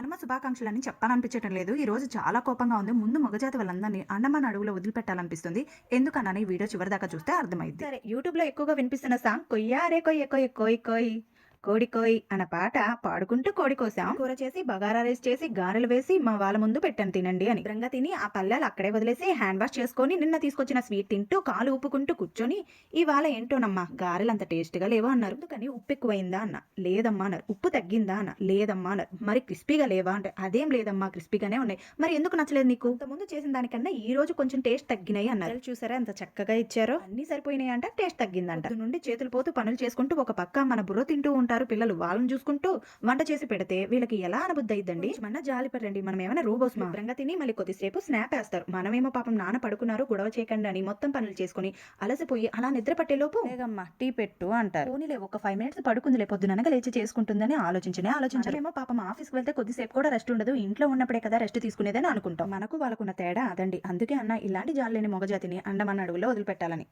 కనుమ శుభాకాంక్షలని చెప్పాలనిపించటం లేదు. ఈ రోజు చాలా కోపంగా ఉంది. ముందు మగజాతి వాళ్ళందరినీ అండమాన్ అడవులో వదిలిపెట్టాలనిపిస్తుంది. ఎందుకనని ఈ వీడియో చివరిదాకా చూస్తే అర్థమైద్ది. సరే, యూట్యూబ్‌లో ఎక్కువగా వినిపిస్తున్న సాంగ్ కొయ్యారే కొయ్య కొయ్య కోయ్ కోయ్ కోడి కోయ్ అన్న పాట పాడుకుంటూ కోడి కోసాం. కూర చేసి బగారా రైస్ చేసి గారెలు వేసి మా వాళ్ళ ముందు పెట్టాను తినండి అని. శుభ్రంగా తిని ఆ పళ్ళాలు అక్కడే వదిలేసి హ్యాండ్ వాష్ చేసుకొని నిన్న తీసుకొచ్చిన స్వీట్ తింటూ కాలు ఊపుకుంటూ కూర్చొని ఇవాళ ఏంటోనమ్మా గారెలు అంత టేస్ట్‌గా లేవా అన్నారు. ఎందుకని ఉప్పు ఎక్కువైందా అన్న. లేదమ్మా అన్నారు. ఉప్పు తగ్గిందా అన్న. లేదమ్మా అన్నారు. మరి క్రిస్పీగా లేవా అంటే అదేం లేదమ్మా క్రిస్పీగానే ఉన్నాయి. మరి ఎందుకు నచ్చలేదు నీకు? ఇంతకుముందు చేసిన దానికన్నా ఈ రోజు కొంచెం టేస్ట్ తగ్గినాయి అన్నారు. చూసారా ఎంత చక్కగా ఇచ్చారో. అన్ని సరిపోయినాయి అంట, టేస్ట్ తగ్గిందంట. పొద్దు నుండి చేతులు పోతూ పనులు చేసుకుంటూ ఒక పక్క మన బుర్ర తింటూ ఉంటారు పిల్లలు. వాళ్ళని చూసుకుంటూ వంట చేసి పెడితే వీళ్ళకి ఎలా అనుబుద్ధి అయిద్దండి. మన జాలి పడండి. మనం ఏమైనా రోబోస్ శుభ్రంగా తిని మళ్ళీ కొద్దిసేపు స్నాప్ వేస్తారు. మనమేమో పాపం నాన్న పడుకున్నారు గొడవ చేయకండి అని మొత్తం పనులు చేసుకుని అలసిపోయి అలా నిద్ర పట్టేలోపు వేగమ్మా టీ పెట్టు అంటారు. పోనీలే ఒక 5 మినిట్స్ పడుకుందిలే పొద్దుననగా లేచి చేసుకుంటుందని ఆలోచించలేమో పాపం ఆఫీస్కి వెళ్తే కొద్దిసేపు కూడా రెస్ట్ ఉండదు. ఇంట్లో ఉన్నప్పుడే కదా రెస్ట్ తీసుకునేదని అనుకుంటాం. మనకు వాళ్ళకున్న తేడా అదండి. అందుకే అన్న ఇలాంటి జాలి లేని మొగజాతిని అండమాన్ అడవుల్లో వదిలిపెట్టాలని.